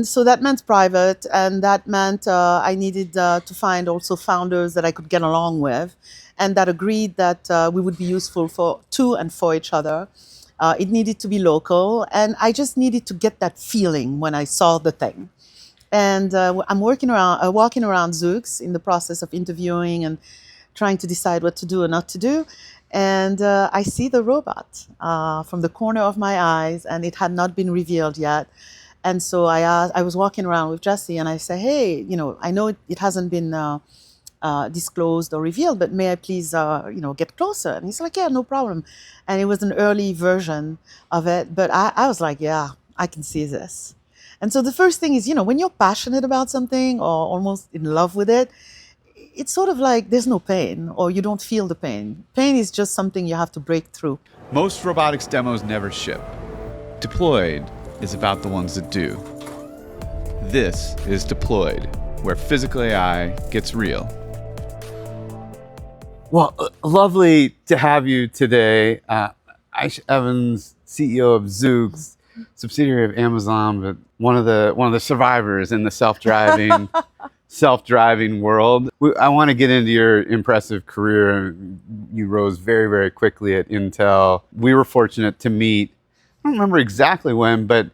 So that meant private, and that meant I needed to find also founders that I could get along with, and that agreed that we would be useful to and for each other. It needed to be local, and I just needed to get that feeling when I saw the thing. And I'm walking around Zoox in the process of interviewing and trying to decide what to do or not to do. And I see the robot from the corner of my eyes, and it had not been revealed yet. And so I was walking around with Jesse, and I said, "Hey, I know it hasn't been disclosed or revealed, but may I please, get closer?" And he's like, "Yeah, no problem." And it was an early version of it, but I was like, "Yeah, I can see this." And so the first thing is, when you're passionate about something or almost in love with it, it's sort of like there's no pain, or you don't feel the pain. Pain is just something you have to break through. Most robotics demos never ship. Deployed is about the ones that do. This is Deployed, where physical AI gets real. Well, lovely to have you today. Aicha Evans, CEO of Zoox, subsidiary of Amazon, but one of the survivors in the self-driving world. I want to get into your impressive career. You rose very, very quickly at Intel. We were fortunate to meet. I don't remember exactly when, but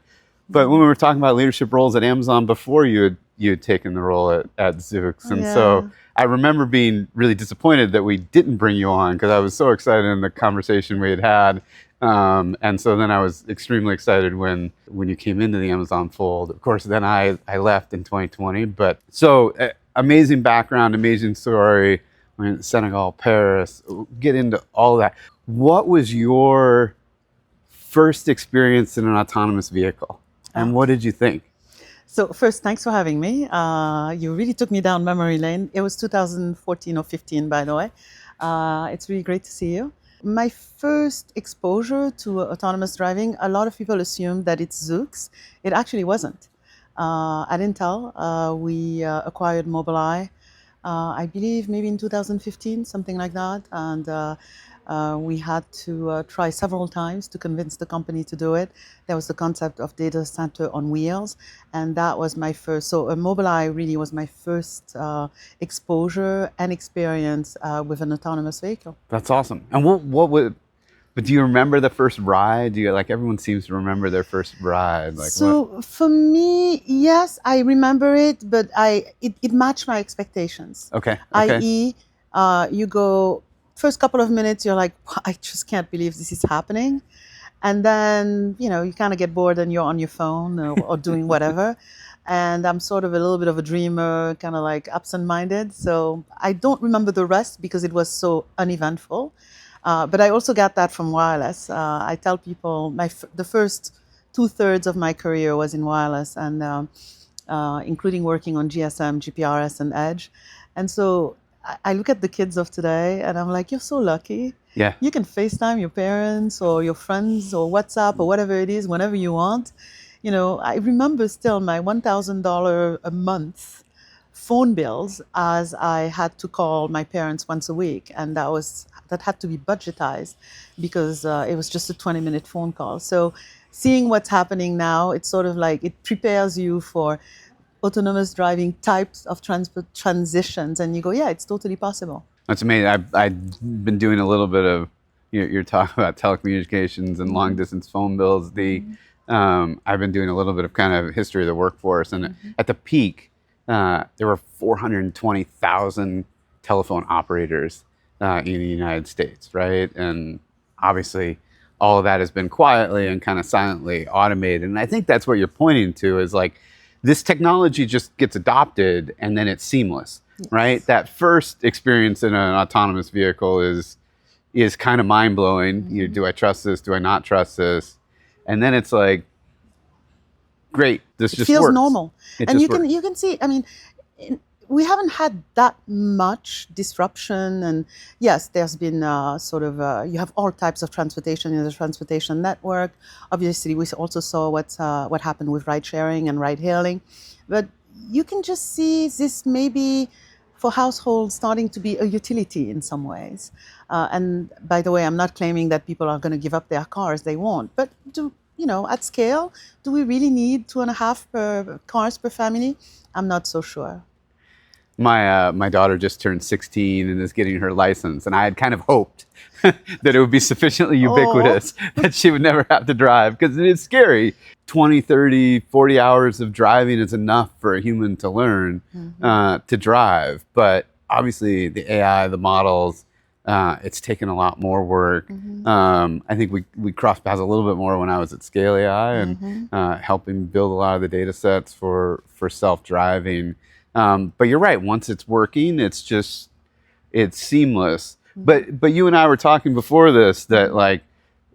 when we were talking about leadership roles at Amazon before you had taken the role at Zoox. And so I remember being really disappointed that we didn't bring you on, because I was so excited in the conversation we had had. And so then I was extremely excited when you came into the Amazon fold. Of course, then I left in 2020. But so amazing background, amazing story. I mean, Senegal, Paris, get into all that. What was your first experience in an autonomous vehicle, and what did you think? So first, thanks for having me. You really took me down memory lane. It was 2014 or 15, by the way. It's really great to see you. My first exposure to autonomous driving, a lot of people assume that it's Zoox. It actually wasn't. At Intel, we acquired Mobileye, I believe maybe in 2015, something like that. And we had to try several times to convince the company to do it. There was the concept of data center on wheels, and that was my first. So Mobileye really was my first exposure and experience with an autonomous vehicle. That's awesome. And but do you remember the first ride? Do you, like, everyone seems to remember their first ride. Like, for me, yes, I remember it, but it matched my expectations. Okay. I.e., you go, first couple of minutes, you're like, I just can't believe this is happening. And then, you kind of get bored and you're on your phone or doing whatever. And I'm sort of a little bit of a dreamer, kind of like absent-minded. So I don't remember the rest because it was so uneventful. But I also got that from wireless. I tell people the first 2/3 of my career was in wireless, and including working on GSM, GPRS, and Edge. And so I look at the kids of today, and I'm like, you're so lucky. Yeah. You can FaceTime your parents or your friends or WhatsApp or whatever it is whenever you want. I remember still my $1,000 a month phone bills, as I had to call my parents once a week, and that had to be budgetized because it was just a 20-minute phone call. So seeing what's happening now, it's sort of like it prepares you for autonomous driving types of transport transitions, and you go, yeah, it's totally possible. That's amazing. I've been doing a little bit of, you're talking about telecommunications and long distance phone bills. I've been doing a little bit of kind of history of the workforce, and at the peak, there were 420,000 telephone operators in the United States, right? And obviously, all of that has been quietly and kind of silently automated. And I think that's what you're pointing to, is like, this technology just gets adopted and then it's seamless, right? That first experience in an autonomous vehicle is kind of mind-blowing. Do I trust this? Do I not trust this? And then it's like, great, this just feels works. Normal. And you can see, I mean, we haven't had that much disruption. And yes, there's been you have all types of transportation in the transportation network. Obviously, we also saw what happened with ride sharing and ride hailing. But you can just see this maybe for households starting to be a utility in some ways. And by the way, I'm not claiming that people are going to give up their cars. They won't. But at scale, do we really need 2.5 cars per family? I'm not so sure. My daughter just turned 16 and is getting her license, and I had kind of hoped that it would be sufficiently Oh, ubiquitous that she would never have to drive, because it is scary. 20, 30, 40 hours of driving is enough for a human to learn to drive. But obviously, the AI, the models, it's taken a lot more work. I think we crossed paths a little bit more when I was at Scale AI and helping build a lot of the data sets for self-driving. But you're right. Once it's working, it's seamless. But you and I were talking before this that like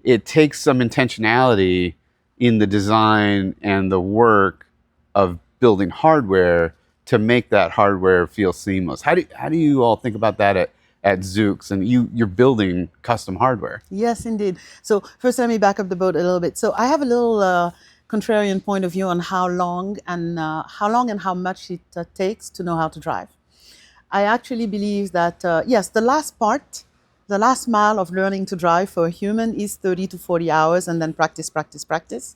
it takes some intentionality in the design and the work of building hardware to make that hardware feel seamless. How do you all think about that at Zoox? And you're building custom hardware. yes, indeed. So first, let me back up the boat a little bit. So I have a little contrarian point of view on how long and how much it takes to know how to drive. I actually believe that yes, the last part, the last mile of learning to drive for a human is 30 to 40 hours, and then practice, practice, practice.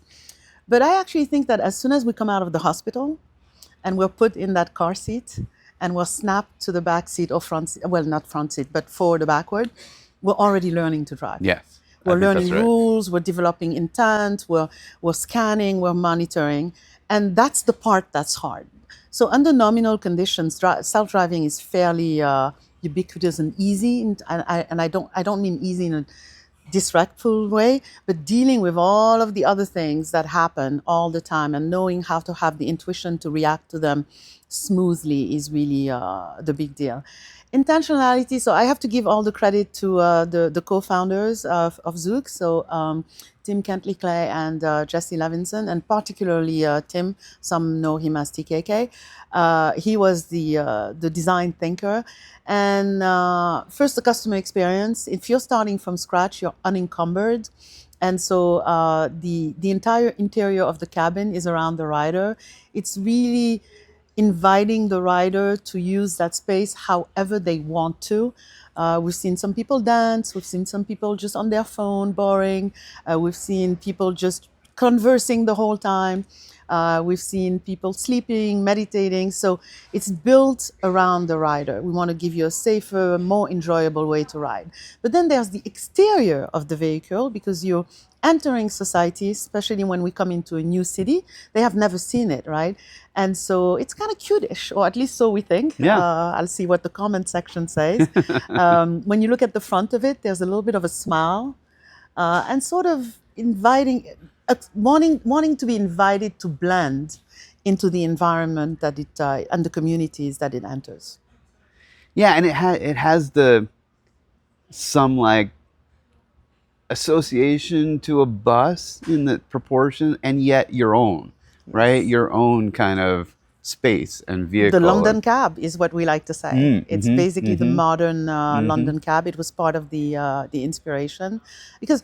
But I actually think that as soon as we come out of the hospital and we're put in that car seat and we're snapped to the back seat or front seat, well, not front seat, but forward or backward, we're already learning to drive. Yes, I We're think that's learning right. rules, we're developing intent, we're scanning, we're monitoring, and that's the part that's hard. So under nominal conditions, self-driving is fairly ubiquitous and easy, and I don't mean easy in a disrespectful way, but dealing with all of the other things that happen all the time and knowing how to have the intuition to react to them smoothly is really the big deal. Intentionality. So I have to give all the credit to the co-founders of Zoox. So Tim Kentley-Clay and Jesse Levinson, and particularly Tim. Some know him as TKK. He was the design thinker. And first, the customer experience. If you're starting from scratch, you're unencumbered. And so the entire interior of the cabin is around the rider. It's really inviting the rider to use that space however they want to. We've seen some people dance, we've seen some people just on their phone, boring. We've seen people just conversing the whole time. We've seen people sleeping, meditating. So it's built around the rider. We want to give you a safer, more enjoyable way to ride. But then there's the exterior of the vehicle, because you're entering society, especially when we come into a new city. They have never seen it, right? And so it's kind of cute-ish, or at least so we think. Yeah. I'll see what the comment section says. When you look at the front of it, there's a little bit of a smile and sort of inviting, wanting to be invited to blend into the environment that it and the communities that it enters. Yeah, and it has some like association to a bus in the proportion, and yet your own, right? Your own kind of space and vehicle. The London cab is what we like to say. It's basically the modern London cab. It was part of the inspiration, because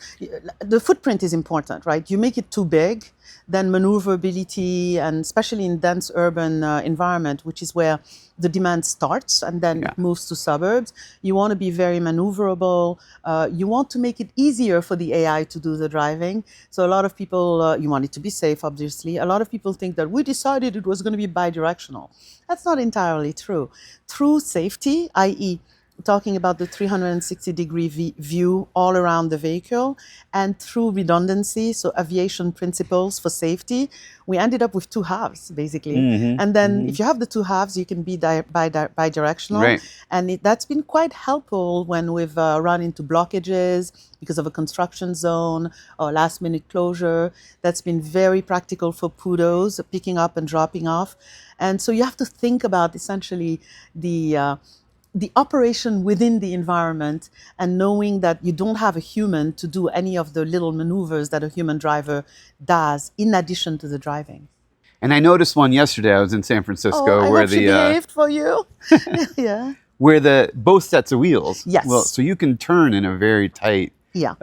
the footprint is important, right? You make it too big, then maneuverability, and especially in dense urban environment, which is where the demand starts and then it moves to suburbs. You want to be very maneuverable. You want to make it easier for the AI to do the driving. So a lot of people, you want it to be safe, obviously. A lot of people think that we decided it was going to be bidirectional. That's not entirely true. True safety, i.e., talking about the 360-degree view all around the vehicle, and through redundancy, so aviation principles for safety, we ended up with two halves, basically. And then if you have the two halves, you can be bidirectional. Right. And that's been quite helpful when we've run into blockages because of a construction zone or last-minute closure. That's been very practical for PUDOs, picking up and dropping off. And so you have to think about essentially the operation within the environment, and knowing that you don't have a human to do any of the little maneuvers that a human driver does in addition to the driving. And I noticed one yesterday. I was in San Francisco I where hope she the behaved for you. Yeah. where the both sets of wheels. Yes. Well, so you can turn in a very tight. Yeah.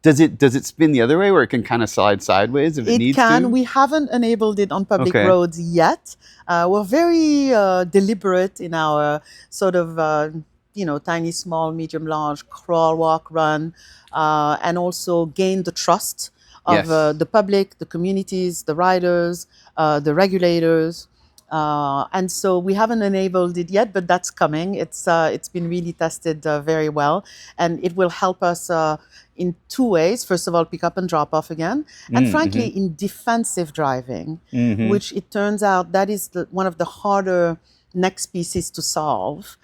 Does it spin the other way where it can kind of slide sideways if it needs It can. to? We haven't enabled it on public Okay. roads yet. We're very deliberate in our sort of, tiny, small, medium, large crawl, walk, run, and also gain the trust of Yes. the public, the communities, the riders, the regulators. And so we haven't enabled it yet, but that's coming. It's been really tested very well, and it will help us in two ways. First of all, pick up and drop off again, and frankly, in defensive driving, which it turns out that is one of the harder next pieces to solve.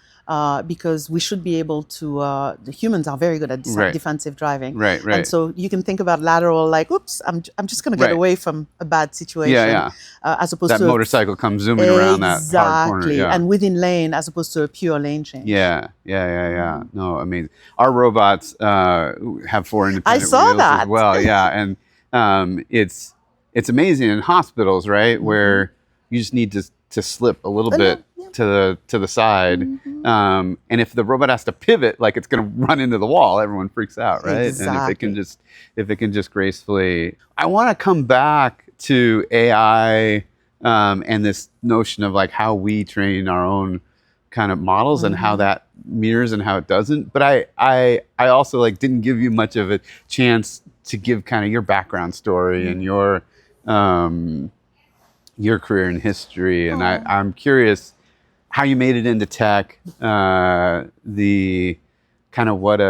Because we should be able to, the humans are very good at Right. defensive driving. Right. Right. And so you can think about lateral, like, oops, I'm just going to get Right. away from a bad situation. Yeah. As opposed That to motorcycle comes zooming around that hard corner. exactly, Yeah. and within lane as opposed to a pure lane change. Yeah. No, I mean, our robots have 4 independent I saw wheels that. as well. Yeah, and it's amazing in hospitals, right, where you just need to slip a little bit to the side, and if the robot has to pivot, like it's going to run into the wall, everyone freaks out, right? Exactly. And if it can just gracefully, I want to come back to AI and this notion of like how we train our own kind of models and how that mirrors and how it doesn't. But I also like didn't give you much of a chance to give kind of your background story and your career and history. And I'm curious how you made it into tech, the kind of what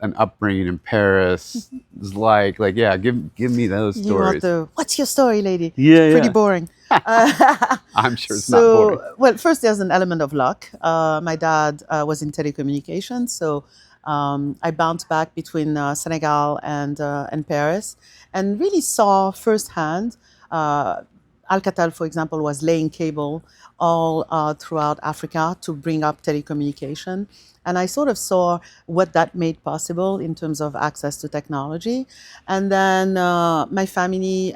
an upbringing in Paris is like. Like, yeah, give me those stories. What's your story, lady? Yeah, It's pretty boring. I'm sure it's not boring. Well, first there's an element of luck. My dad was in telecommunications, so I bounced back between Senegal and Paris, and really saw firsthand. Alcatel, for example, was laying cable all throughout Africa to bring up telecommunication. And I sort of saw what that made possible in terms of access to technology. And then my family,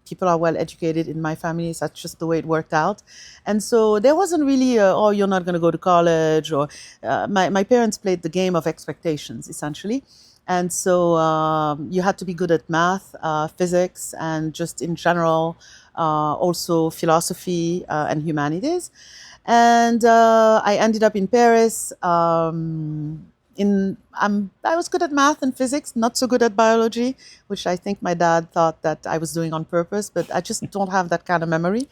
people are well educated in my family. So that's just the way it worked out. And so there wasn't really, you're not going to go to college. Or my parents played the game of expectations, essentially. And so you had to be good at math, physics, and just in general, also philosophy and humanities. And I ended up in Paris. I was good at math and physics, not so good at biology, which I think my dad thought that I was doing on purpose, but I just don't have that kind of memory.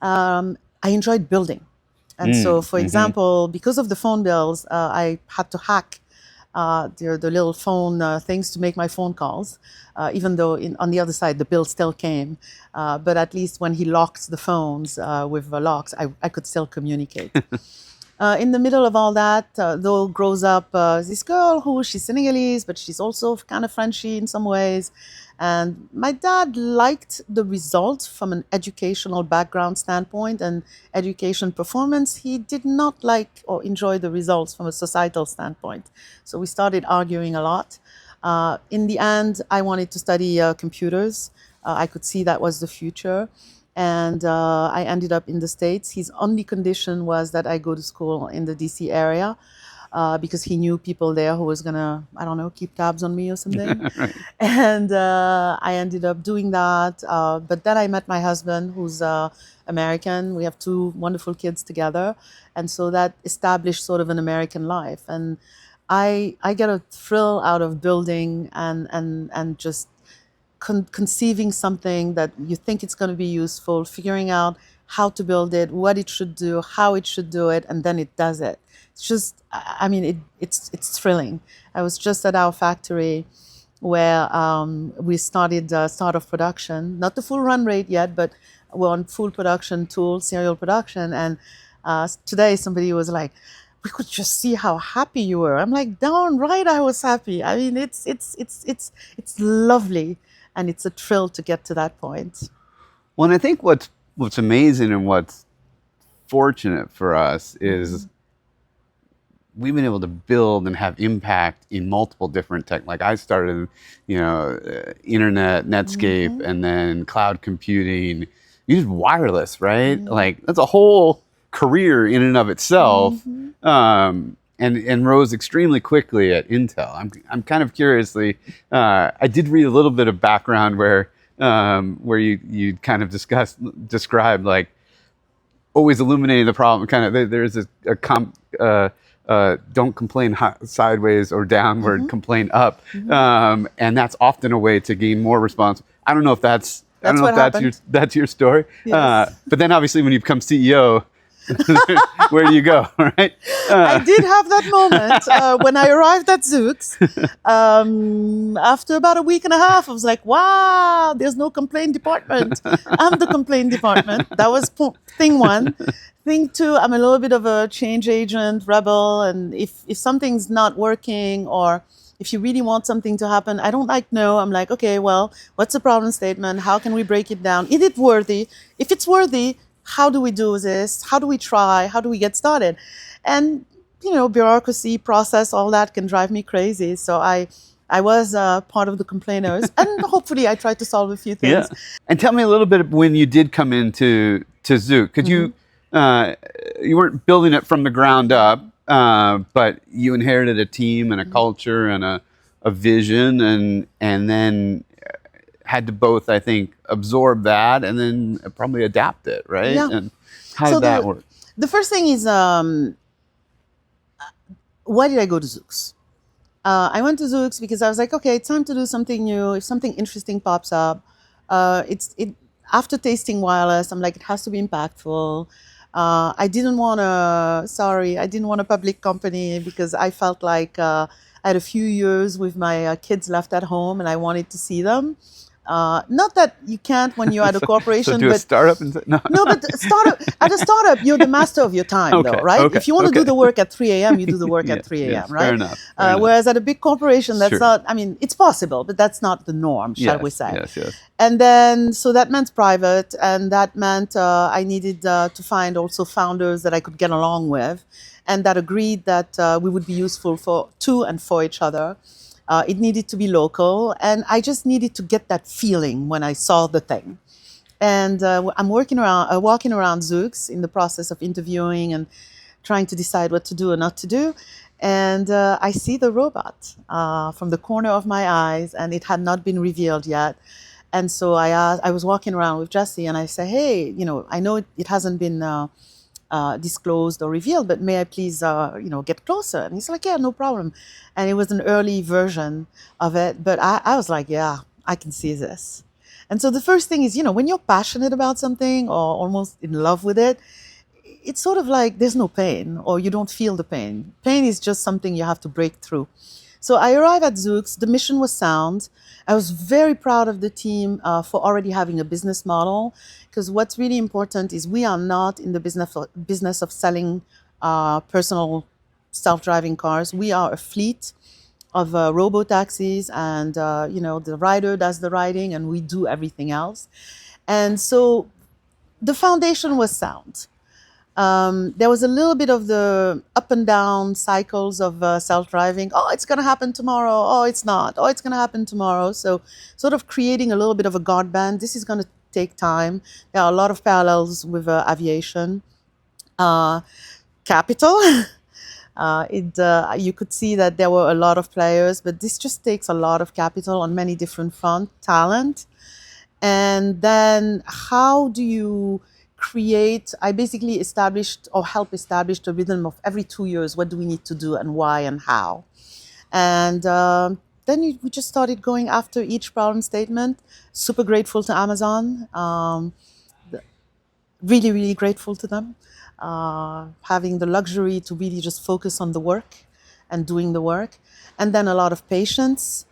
I enjoyed building. And so, for example, because of the phone bills, I had to hack the little phone things to make my phone calls, even though on the other side the bill still came. But at least when he locked the phones with locks, I could still communicate. In the middle of all that, though, grows up this girl she's Senegalese, but she's also kind of Frenchy in some ways. And my dad liked the results from an educational background standpoint and education performance. He did not like or enjoy the results from a societal standpoint. So we started arguing a lot. In the end, I wanted to study computers. I could see that was the future. And I ended up in the States. His only condition was that I go to school in the DC area because he knew people there who was going to, I don't know, keep tabs on me or something. Right. And I ended up doing that. But then I met my husband, who's American. We have 2 wonderful kids together. And so that established sort of an American life. And I get a thrill out of building and just conceiving something that you think it's going to be useful, figuring out how to build it, what it should do, how it should do it, and then it does it. It's just, I mean, it's thrilling. I was just at our factory where we started start of production, not the full run rate yet, but we're on full production tool, serial production. And today somebody was like, we could just see how happy you were. I'm like, darn right, I was happy. I mean, it's lovely. And it's a thrill to get to that point. Well, and I think what's amazing and what's fortunate for us is we've been able to build and have impact in multiple different tech. Like I started, internet, Netscape, and then cloud computing. You did wireless, right? Like that's a whole career in and of itself. And rose extremely quickly at Intel. I'm kind of curiously, I did read a little bit of background where you kind of described like always illuminating the problem. Kind of there's a don't complain sideways or downward, complain up. And that's often a way to gain more response. I don't know if that's That's what happened. that's your story. Yes. But then obviously when you become CEO, where do you go, right? I did have that moment when I arrived at Zoox. After about a week and a half, I was like, wow, there's no complaint department. I'm the complaint department. That was thing one. Thing two, I'm a little bit of a change agent, rebel. And if something's not working, or if you really want something to happen, I don't like no. I'm like, okay, well, what's the problem statement? How can we break it down? Is it worthy? If it's worthy, how do we do this? How do we try? How do we get started? And, bureaucracy, process, all that can drive me crazy. So I was part of the complainers, and hopefully I tried to solve a few things. Yeah. And tell me a little bit when you did come into Zoox. Could you weren't building it from the ground up, but you inherited a team and a culture and a vision, and then had to both, I think, absorb that and then probably adapt it, right? Yeah. And how did that work? The first thing is, why did I go to Zoox? I went to Zoox because I was like, okay, it's time to do something new. If something interesting pops up, after tasting wireless, I'm like, it has to be impactful. I didn't want a public company because I felt like I had a few years with my kids left at home and I wanted to see them. Not that you can't when you're at a corporation, So do a but startup and no, but at a startup, you're the master of your time, Okay, though, right? okay, If you want to do the work at 3 a.m., you do the work Yeah, at 3 a.m., yes, right? fair enough, fair enough. Whereas at a big corporation, that's Sure. not, I mean, it's possible, but that's not the norm, shall we say. Yes. And then, so that meant private, and that meant I needed to find also founders that I could get along with, and that agreed that we would be useful to and for each other. It needed to be local, and I just needed to get that feeling when I saw the thing. And I'm walking around Zoox in the process of interviewing and trying to decide what to do and not to do. And I see the robot from the corner of my eyes, and it had not been revealed yet. And so I was walking around with Jesse, and I say, hey, I know it hasn't been disclosed or revealed, but may I please, get closer? And he's like, yeah, no problem. And it was an early version of it, but I was like, yeah, I can see this. And so the first thing is, when you're passionate about something or almost in love with it, it's sort of like there's no pain, or you don't feel the pain. Pain is just something you have to break through. So I arrived at Zoox. The mission was sound. I was very proud of the team for already having a business model, because what's really important is we are not in the business of selling personal self-driving cars. We are a fleet of robotaxis, and the rider does the riding, and we do everything else. And so the foundation was sound. There was a little bit of the up and down cycles of self-driving. Oh, it's going to happen tomorrow. Oh, it's not. Oh, it's going to happen tomorrow. So sort of creating a little bit of a guard band. This is going to take time. There are a lot of parallels with aviation. Capital. You could see that there were a lot of players, but this just takes a lot of capital on many different fronts, talent. And then how do you create? I basically established or help establish the rhythm of every 2 years. What do we need to do and why and how? And then we just started going after each problem statement. Super grateful to Amazon. Really, really grateful to them. Having the luxury to really just focus on the work and doing the work. And then a lot of patience.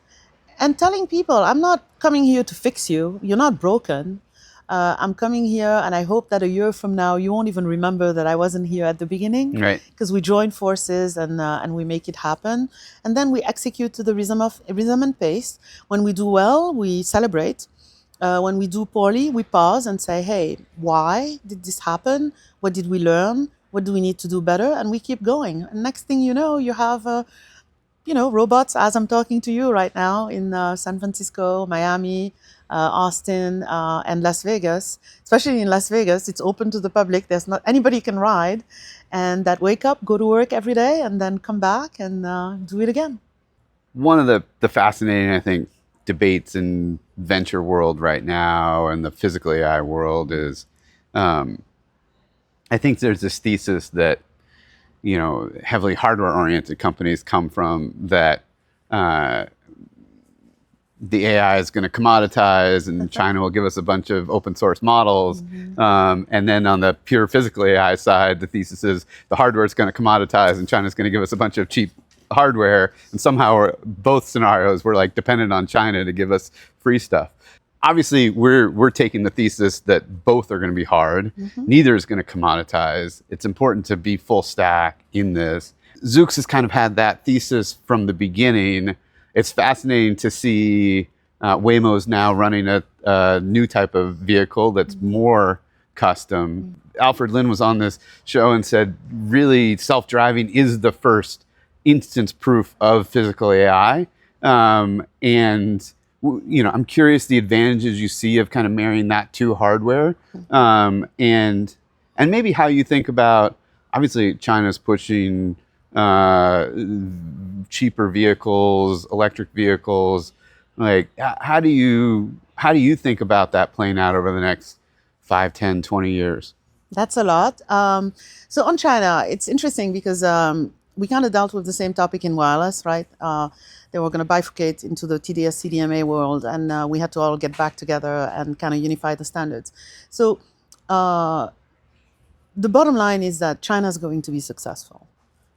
And telling people, I'm not coming here to fix you. You're not broken. I'm coming here, and I hope that a year from now, you won't even remember that I wasn't here at the beginning. Right. Because we join forces and we make it happen. And then we execute to the rhythm and pace. When we do well, we celebrate. When we do poorly, we pause and say, hey, why did this happen? What did we learn? What do we need to do better? And we keep going. And next thing you know, you have robots, as I'm talking to you right now, in San Francisco, Miami, Austin, and Las Vegas. Especially in Las Vegas, it's open to the public. There's not anybody can ride, and that wake up, go to work every day, and then come back and do it again. One of the fascinating, I think, debates in venture world right now and the physical AI world is, I think there's this thesis that heavily hardware-oriented companies come from, that the AI is going to commoditize and China will give us a bunch of open source models. And then on the pure physical AI side, the thesis is the hardware is going to commoditize and China's going to give us a bunch of cheap hardware. And somehow both scenarios, we're like dependent on China to give us free stuff. Obviously, we're taking the thesis that both are going to be hard. Neither is going to commoditize. It's important to be full stack in this. Zoox has kind of had that thesis from the beginning. It's fascinating to see Waymo's now running a new type of vehicle that's more custom. Alfred Lin was on this show and said, really, self-driving is the first instance proof of physical AI. And I'm curious the advantages you see of kind of marrying that to hardware, and maybe how you think about, obviously China's pushing cheaper vehicles, electric vehicles. Like, how do you think about that playing out over the next 5, 10, 20 years? That's a lot. So on China, it's interesting because we kind of dealt with the same topic in wireless, right? They were going to bifurcate into the TDS CDMA world, and we had to all get back together and kind of unify the standards. So the bottom line is that China is going to be successful.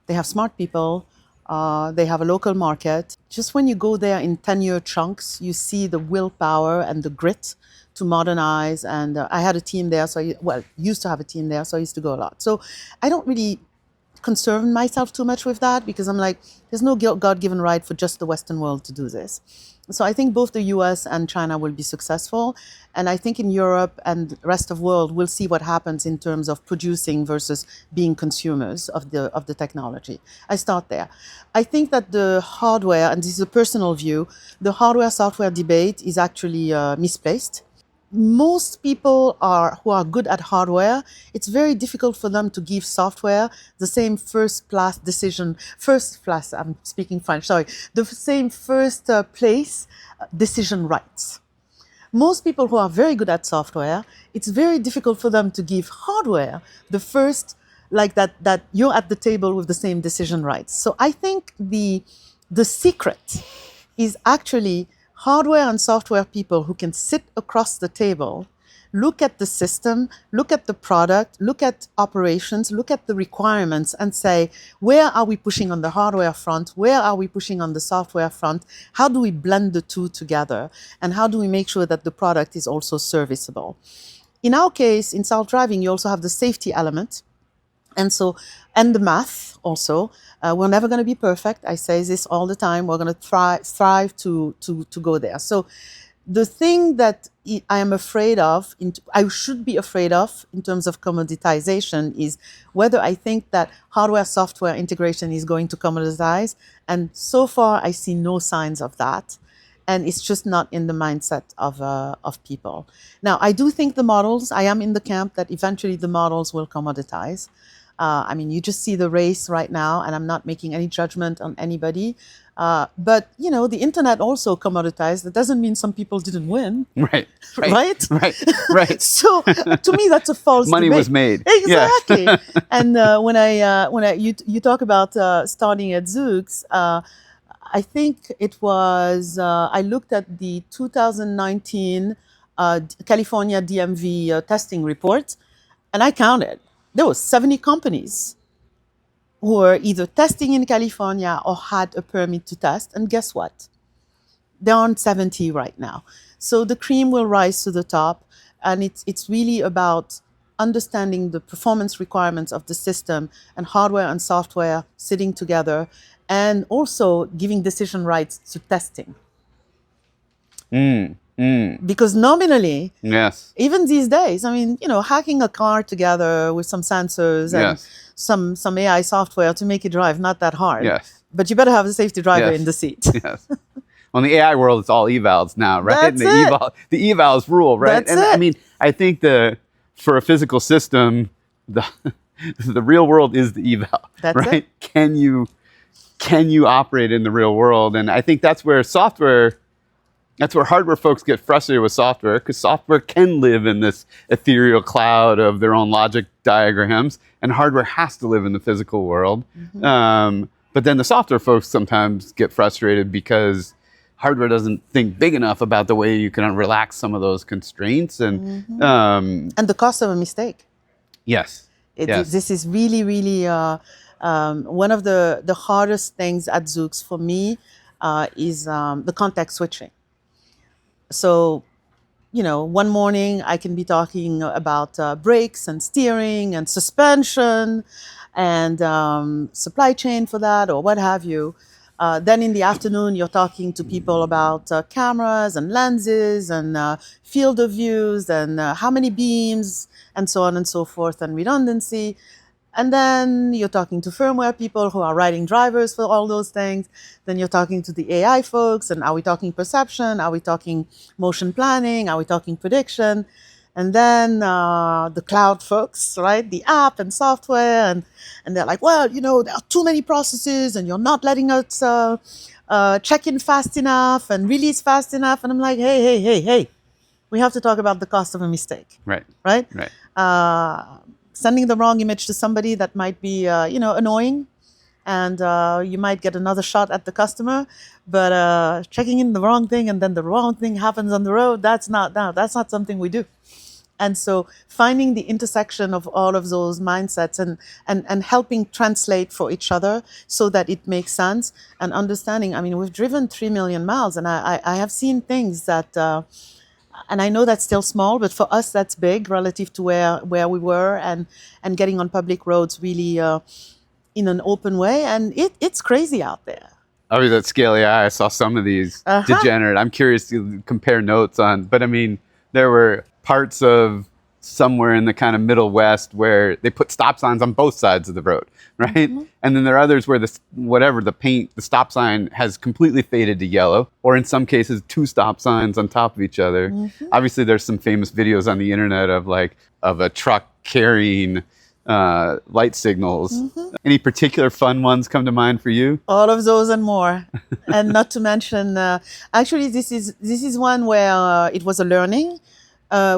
They have smart people. They have a local market. Just when you go there in 10-year chunks, you see the willpower and the grit to modernize. And I had a team there, used to have a team there, so I used to go a lot. So I don't really concern myself too much with that because I'm like, there's no God-given right for just the Western world to do this. So I think both the US and China will be successful. And I think in Europe and the rest of the world, we'll see what happens in terms of producing versus being consumers of the technology. I start there. I think that the hardware, and this is a personal view, the hardware-software debate is actually misplaced. Most people who are good at hardware, it's very difficult for them to give software the same I'm speaking French, sorry, the same first place decision rights. Most people who are very good at software, it's very difficult for them to give hardware the first, like that you're at the table with the same decision rights. So I think the secret is actually hardware and software people who can sit across the table, look at the system, look at the product, look at operations, look at the requirements and say, where are we pushing on the hardware front? Where are we pushing on the software front? How do we blend the two together? And how do we make sure that the product is also serviceable? In our case, in self-driving, you also have the safety element. And the math also. We're never going to be perfect. I say this all the time. We're going to strive to go there. So the thing that I am afraid of, I should be afraid of in terms of commoditization is whether I think that hardware-software integration is going to commoditize. And so far, I see no signs of that. And it's just not in the mindset of people. Now, I do think I am in the camp that eventually the models will commoditize. You just see the race right now, and I'm not making any judgment on anybody. But, the internet also commoditized. That doesn't mean some people didn't win. Right. Right. So to me, that's a false Money debate. was made. Exactly. Yeah. And when you talk about starting at Zoox, I think it was, I looked at the 2019 California DMV testing report, and I counted. There were 70 companies who were either testing in California or had a permit to test. And guess what? There aren't 70 right now. So the cream will rise to the top. And it's really about understanding the performance requirements of the system and hardware and software sitting together, and also giving decision rights to testing. Because nominally, yes, even these days, hacking a car together with some sensors and some AI software to make it drive, not that hard. Yes. But you better have a safety driver in the seat. Yes. Well, in the AI world, it's all evals now, right? That's the evals rule, right? That's it. I think for a physical system, the real world is the eval, That's right? it. Can you operate in the real world? And I think that's where software That's where hardware folks get frustrated with software, because software can live in this ethereal cloud of their own logic diagrams, and hardware has to live in the physical world. But then the software folks sometimes get frustrated because hardware doesn't think big enough about the way you can relax some of those constraints. And the cost of a mistake. Yes. Yes. This is really, really one of the hardest things at Zoox for me is the context switching. So, one morning I can be talking about brakes and steering and suspension and supply chain for that or what have you. Then in the afternoon, you're talking to people about cameras and lenses and field of views and how many beams and so on and so forth and redundancy. And then you're talking to firmware people who are writing drivers for all those things. Then you're talking to the AI folks. And are we talking perception? Are we talking motion planning? Are we talking prediction? And then the cloud folks, right? The app and software. And they're like, well, there are too many processes and you're not letting us check in fast enough and release fast enough. And I'm like, hey. We have to talk about the cost of a mistake. Right. Right? Sending the wrong image to somebody that might be, annoying, and you might get another shot at the customer. But checking in the wrong thing and then the wrong thing happens on the road, that's not something we do. And so finding the intersection of all of those mindsets and helping translate for each other so that it makes sense and understanding. I mean, we've driven 3 million miles, and I have seen things that. And I know that's still small, but for us, that's big relative to where we were and getting on public roads really in an open way. And it's crazy out there. I was at Scale AI. I saw some of these degenerate. I'm curious to compare notes on, but I mean, there were parts of somewhere in the kind of Middle West where they put stop signs on both sides of the road, right? And then there are others where the stop sign has completely faded to yellow, or in some cases, 2 stop signs on top of each other. Obviously, there's some famous videos on the internet of a truck carrying light signals. Any particular fun ones come to mind for you? All of those and more. And not to mention, actually, this is one where it was a learning.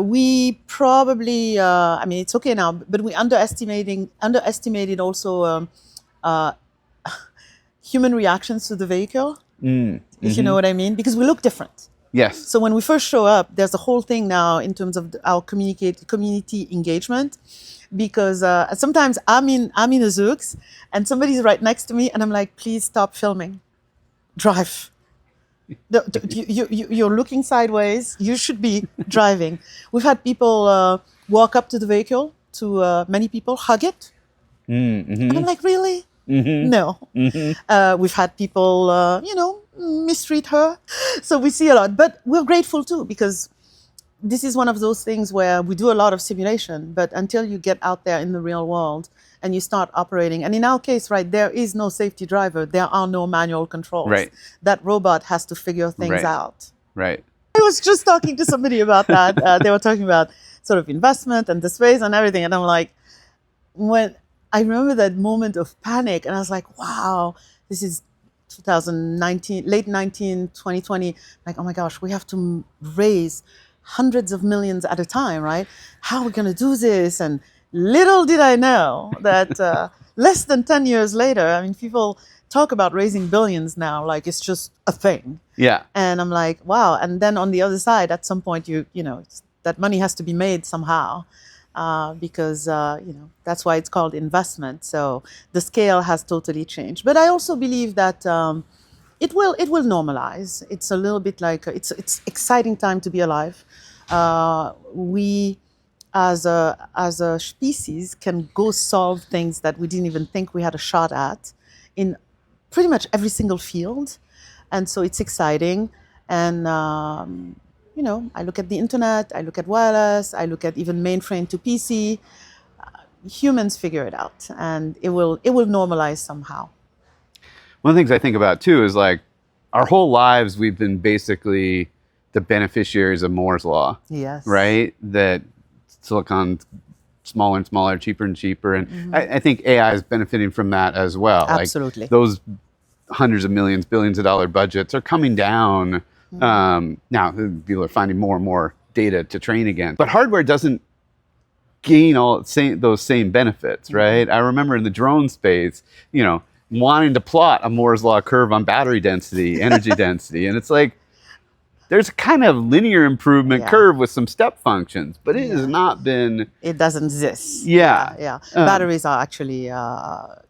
We probably, it's okay now, but we underestimated also human reactions to the vehicle, if you know what I mean, because we look different. Yes. So when we first show up, there's a whole thing now in terms of our community engagement, because sometimes I'm in a Zoox and somebody's right next to me and I'm like, please stop filming, drive. You're looking sideways. You should be driving. We've had people walk up to the vehicle, to many people, hug it. And I'm like, really? No. We've had people, mistreat her. So we see a lot. But we're grateful too, because this is one of those things where we do a lot of simulation, but until you get out there in the real world and you start operating, and in our case, right, there is no safety driver, there are no manual controls. Right. That robot has to figure things out. Right. I was just talking to somebody about that. They were talking about sort of investment and the space and everything, and I'm like, when I remember that moment of panic, and I was like, wow, this is 2019, late 2020, like, oh my gosh, we have to raise hundreds of millions at a time, right? How are we going to do this? And little did I know that less than 10 years later, I mean, people talk about raising billions now, like it's just a thing. Yeah. And I'm like, wow. And then on the other side, at some point, that money has to be made somehow, because, that's why it's called investment. So the scale has totally changed. But I also believe that it will normalize. It's a little bit like, it's exciting time to be alive. We, as a species, can go solve things that we didn't even think we had a shot at in pretty much every single field. And so it's exciting. And, I look at the internet, I look at wireless, I look at even mainframe to PC. Humans figure it out, and it will normalize somehow. One of the things I think about too is like our whole lives we've been basically the beneficiaries of Moore's law. Yes. Right? That silicon's smaller and smaller, cheaper and cheaper. And I think AI is benefiting from that as well. Absolutely. Like those hundreds of millions, billions of dollar budgets are coming down Now, people are finding more and more data to train against. But hardware doesn't gain those same benefits, right? I remember in the drone space, wanting to plot a Moore's law curve on battery density, energy density, and it's like there's a kind of linear improvement curve with some step functions, but it has not been. It doesn't exist. Yeah. Yeah. Batteries are actually one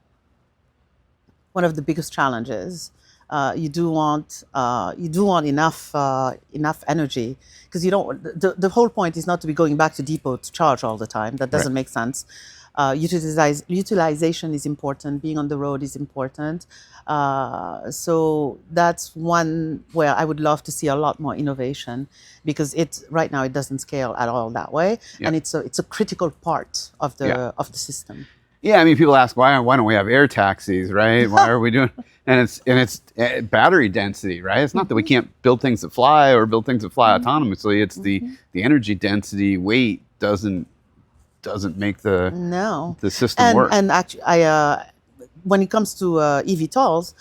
of the biggest challenges. You do want enough energy, because you don't. The whole point is not to be going back to depot to charge all the time. That doesn't make sense. Utilization is important. Being on the road is important. So that's one where I would love to see a lot more innovation, because right now it doesn't scale at all that way, and it's a critical part of the system. Yeah, I mean, people ask why don't we have air taxis, right? Why are we doing? And it's battery density, right? It's not that we can't build things that fly or build things that fly autonomously. It's the energy density, weight doesn't make the system work. And actually, when it comes to eVTOLs,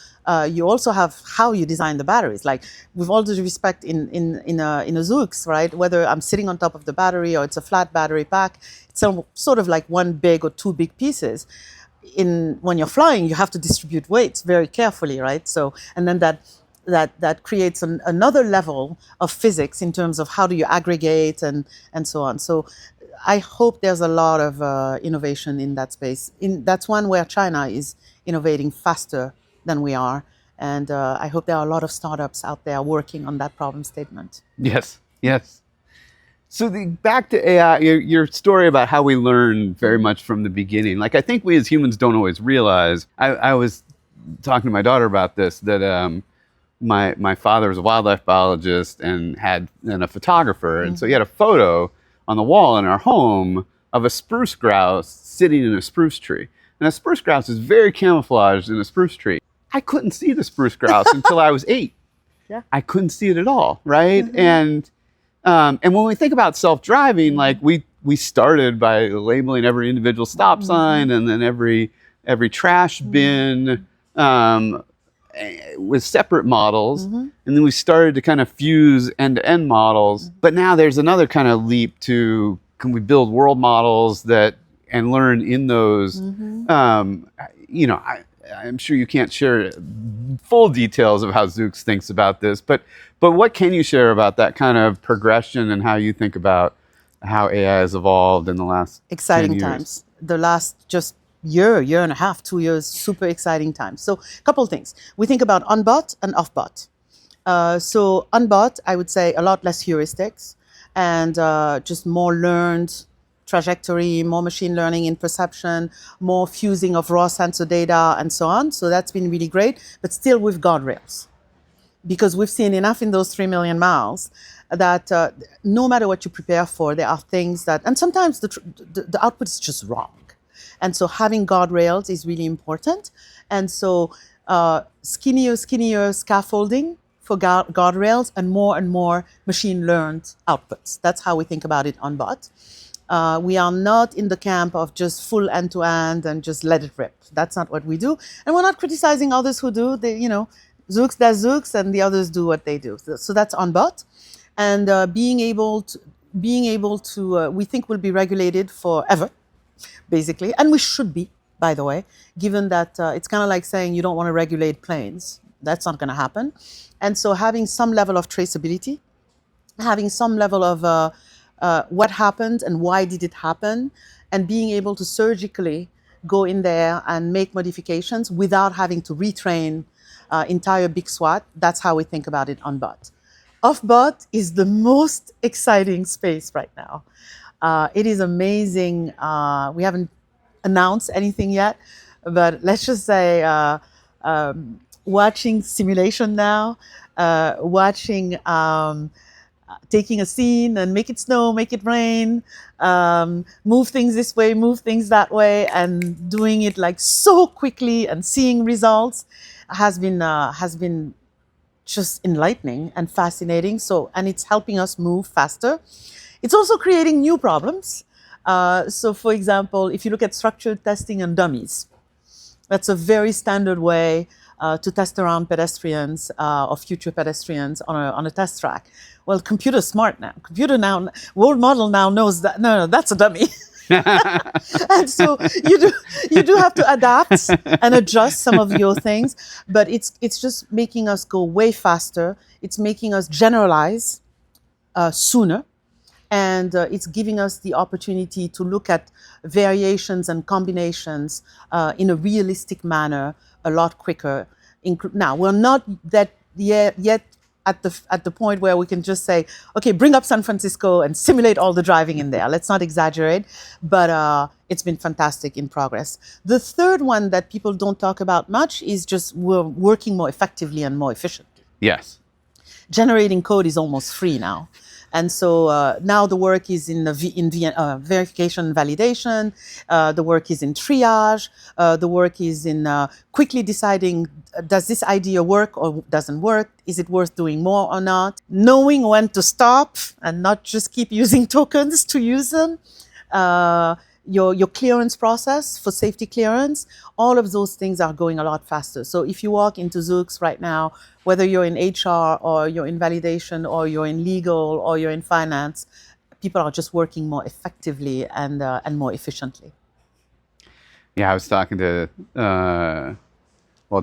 you also have how you design the batteries. Like, with all due respect, in a Zoox, right? Whether I'm sitting on top of the battery or it's a flat battery pack, it's sort of like one big or two big pieces. When you're flying, you have to distribute weights very carefully, right? So, and then that creates another level of physics in terms of how do you aggregate and so on. So I hope there's a lot of innovation in that space. That's one where China is innovating faster than we are. And I hope there are a lot of startups out there working on that problem statement. Yes. So back to AI, your story about how we learn very much from the beginning. Like, I think we as humans don't always realize. I was talking to my daughter about this, that my father was a wildlife biologist and a photographer. And so he had a photo on the wall in our home of a spruce grouse sitting in a spruce tree. And a spruce grouse is very camouflaged in a spruce tree. I couldn't see the spruce grouse until I was 8. Yeah. I couldn't see it at all, right? And when we think about self-driving, like we started by labeling every individual stop sign and then every trash bin with separate models. And then we started to kind of fuse end-to-end models. But now there's another kind of leap to, can we build world models and learn in those? I'm sure you can't share full details of how Zoox thinks about this, but what can you share about that kind of progression and how you think about how AI has evolved in the last exciting 10 years? Times. The last just year and a half, 2 years, super exciting times. So a couple things. We think about on-bot and off-bot. So on-bot, I would say a lot less heuristics and just more learned trajectory, more machine learning in perception, more fusing of raw sensor data, and so on. So that's been really great, but still with guardrails. Because we've seen enough in those 3 million miles that no matter what you prepare for, there are things that, and sometimes the output is just wrong. And so having guardrails is really important. And so skinnier scaffolding for guardrails and more machine learned outputs. That's how we think about it on bot. We are not in the camp of just full end-to-end and just let it rip. That's not what we do. And we're not criticizing others who do. Zoox does Zoox and the others do what they do. So that's on bot. And being able to, we think will be regulated forever, basically. And we should be, by the way, given that it's kind of like saying you don't want to regulate planes. That's not going to happen. And so having some level of traceability, having some level of what happened and why did it happen, and being able to surgically go in there and make modifications without having to retrain entire big SWAT. That's how we think about it on bot. Off bot is the most exciting space right now. It is amazing. We haven't announced anything yet, but let's just say watching simulation now, taking a scene and make it snow, make it rain, move things this way, move things that way, and doing it like so quickly and seeing results has been just enlightening and fascinating. So, and it's helping us move faster. It's also creating new problems. So for example, if you look at structured testing on dummies, that's a very standard way to test around pedestrians or future pedestrians on a test track. Well, computer's smart now. World model now knows that, no, that's a dummy. And so you do have to adapt and adjust some of your things, but it's just making us go way faster. It's making us generalize sooner, and it's giving us the opportunity to look at variations and combinations in a realistic manner a lot quicker. Now, we're not that yet at the point where we can just say, okay, bring up San Francisco and simulate all the driving in there. Let's not exaggerate, but it's been fantastic in progress. The third one that people don't talk about much is just we're working more effectively and more efficiently. Yes. Generating code is almost free now. And so now the work is in verification and validation. The work is in triage. The work is in quickly deciding, does this idea work or doesn't work? Is it worth doing more or not? Knowing when to stop and not just keep using tokens to use them. Your clearance process for safety clearance, all of those things are going a lot faster. So if you walk into Zoox right now, whether you're in HR or you're in validation or you're in legal or you're in finance, people are just working more effectively and more efficiently. Yeah, I was talking to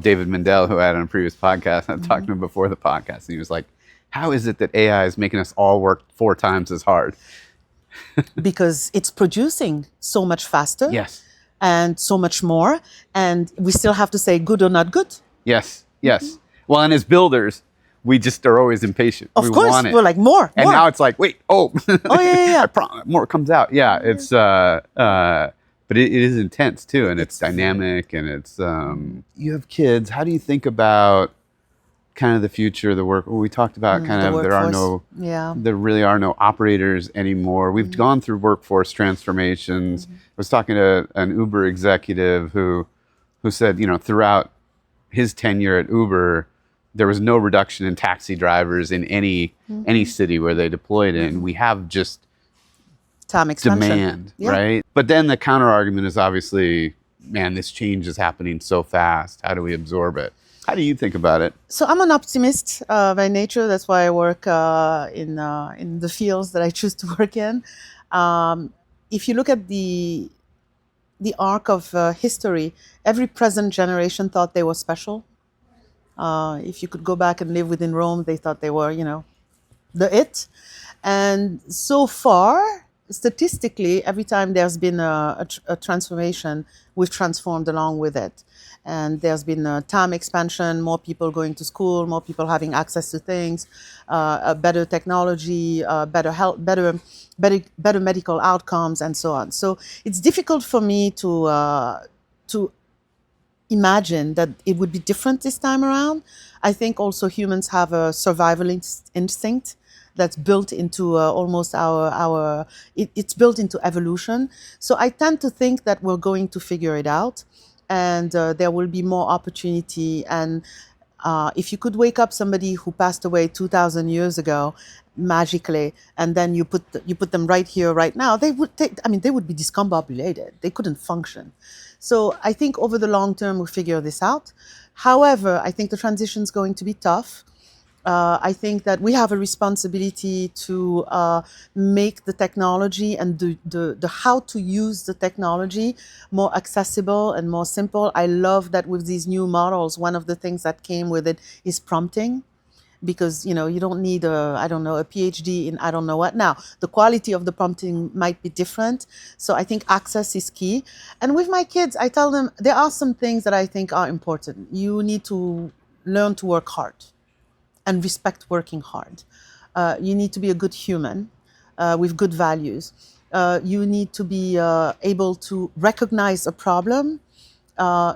David Mendel, who I had on a previous podcast. I was talking to him before the podcast, and he was like, "How is it that AI is making us all work 4 times as hard?" Because it's producing so much faster. Yes. And so much more, and we still have to say good or not good. Yes, yes. Well, and as builders, we just are always impatient. Of course, want it. We're like more. And now it's like, wait, yeah. More comes out. Yeah, it's but it is intense too, and it's dynamic, and it's you have kids. How do you think about kind of the future of the work? Well, we talked about kind of there really are no operators anymore. We've gone through workforce transformations. I was talking to an Uber executive who said, throughout his tenure at Uber, there was no reduction in taxi drivers in any city where they deployed in. We have just time expansion. Demand, right? But then the counter argument is obviously, man, this change is happening so fast. How do we absorb it? How do you think about it? So I'm an optimist by nature. That's why I work in the fields that I choose to work in. If you look at the arc of history, every present generation thought they were special. If you could go back and live within Rome, they thought they were, the it. And so far, statistically, every time there's been a transformation, we've transformed along with it. And there's been a time expansion, more people going to school, more people having access to things, better technology, better health, better medical outcomes, and so on. So it's difficult for me to imagine that it would be different this time around. I think also humans have a survival instinct that's built into almost it's built into evolution. So I tend to think that we're going to figure it out. And there will be more opportunity. And if you could wake up somebody who passed away 2,000 years ago magically, and then you put them right here, right now, they would be discombobulated. They couldn't function. So I think over the long term, we'll figure this out. However, I think the transition is going to be tough. I think that we have a responsibility to make the technology and the how to use the technology more accessible and more simple. I love that with these new models, one of the things that came with it is prompting, because you don't need a PhD in I don't know what. Now, the quality of the prompting might be different. So I think access is key. And with my kids, I tell them there are some things that I think are important. You need to learn to work hard and respect working hard. You need to be a good human with good values. You need to be able to recognize a problem,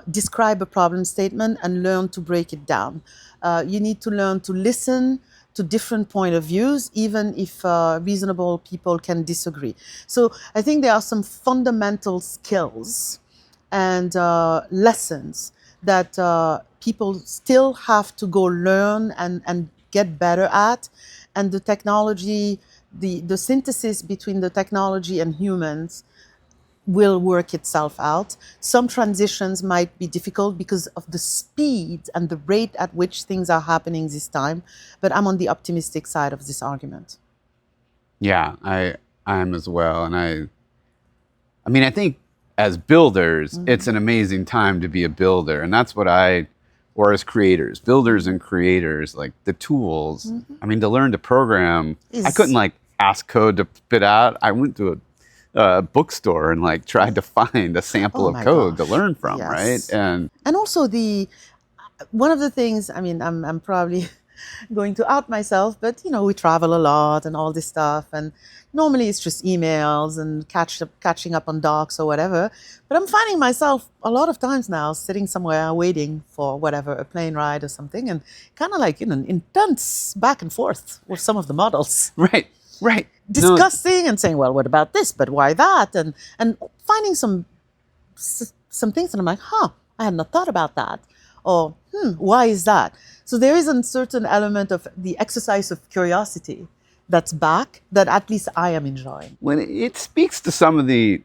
describe a problem statement, and learn to break it down. You need to learn to listen to different point of views, even if reasonable people can disagree. So I think there are some fundamental skills and lessons that people still have to go learn and get better at. And the technology, the synthesis between the technology and humans will work itself out. Some transitions might be difficult because of the speed and the rate at which things are happening this time, but I'm on the optimistic side of this argument. Yeah, I am as well. And I mean, I think as builders, it's an amazing time to be a builder. And that's what or as creators, builders and creators, like the tools. I mean, to learn to program, I couldn't like ask code to spit out. I went to a bookstore and like tried to find a sample of code to learn from, right? And also one of the things, I mean, I'm probably going to out myself, but you know, we travel a lot and all this stuff, and normally it's just emails and catching up on docs or whatever. But I'm finding myself a lot of times now sitting somewhere waiting for whatever, a plane ride or something, and kind of like in an intense back and forth with some of the models. Right. Discussing and saying, well, what about this? But why that? And finding some things, and I'm like, I had not thought about that. Or, why is that? So there is a certain element of the exercise of curiosity that's back that at least I am enjoying. When it speaks to some of the,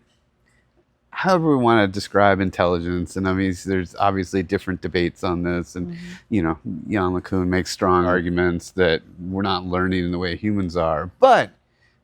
however we want to describe intelligence, and I mean, there's obviously different debates on this, and you know, Jan LeCun makes strong arguments that we're not learning in the way humans are. But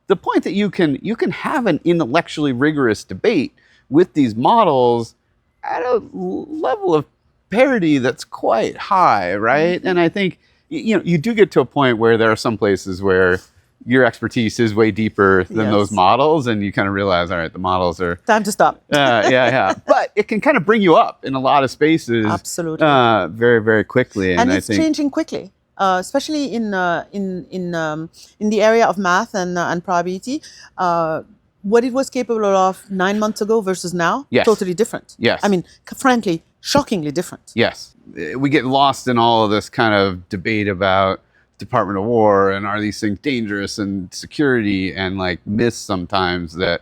the point that you can have an intellectually rigorous debate with these models at a level of parity that's quite high, right? And I think you do get to a point where there are some places where your expertise is way deeper than those models, and you kind of realize, all right, the models are time to stop. Yeah. But it can kind of bring you up in a lot of spaces, absolutely, very, very quickly. And it's changing quickly, especially in the area of math and probability. What it was capable of 9 months ago versus now, totally different. Yes. I mean, frankly, shockingly different. Yes. We get lost in all of this kind of debate about Department of War and are these things dangerous and security, and like miss sometimes that,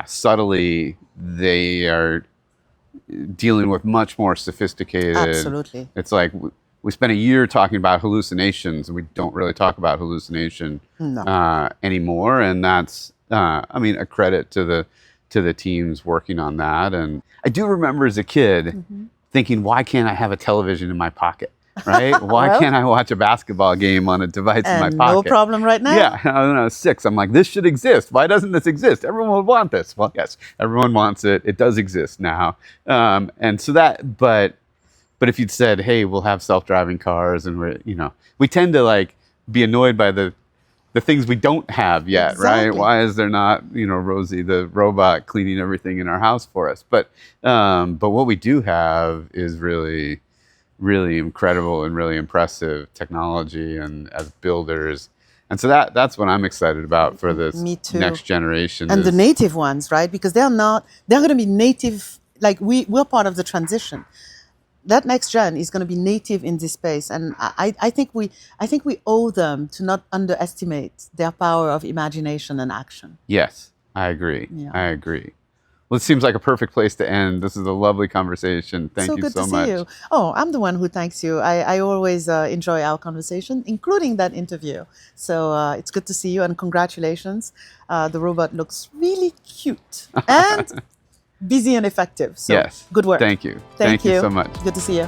subtly they are dealing with much more sophisticated. Absolutely. It's like we spent a year talking about hallucinations, and we don't really talk about hallucination anymore. And that's, I mean, a credit to the teams working on that. And I do remember as a kid thinking, why can't I have a television in my pocket? Right? Why can't I watch a basketball game on a device in my pocket? No problem right now. Yeah, when I was 6, I'm like, this should exist. Why doesn't this exist? Everyone would want this. Well, yes, everyone wants it. It does exist now. And so that, but if you'd said, hey, we'll have self-driving cars, and we tend to like be annoyed by the things we don't have yet, right? Why is there not, Rosie the robot cleaning everything in our house for us? But what we do have is really, really incredible and really impressive technology, and as builders. And so that's what I'm excited about for this next generation. And the native ones, right? Because they're going to be native, like we're part of the transition. That next gen is going to be native in this space, and I think we owe them to not underestimate their power of imagination and action. Yes, I agree. Yeah. I agree. Well, it seems like a perfect place to end. This is a lovely conversation. Thank you so much. So good to see you. Oh, I'm the one who thanks you. I always enjoy our conversation, including that interview. So it's good to see you, and congratulations. The robot looks really cute and busy and effective. So yes. Good work. Thank you. Thank you so much. Good to see you.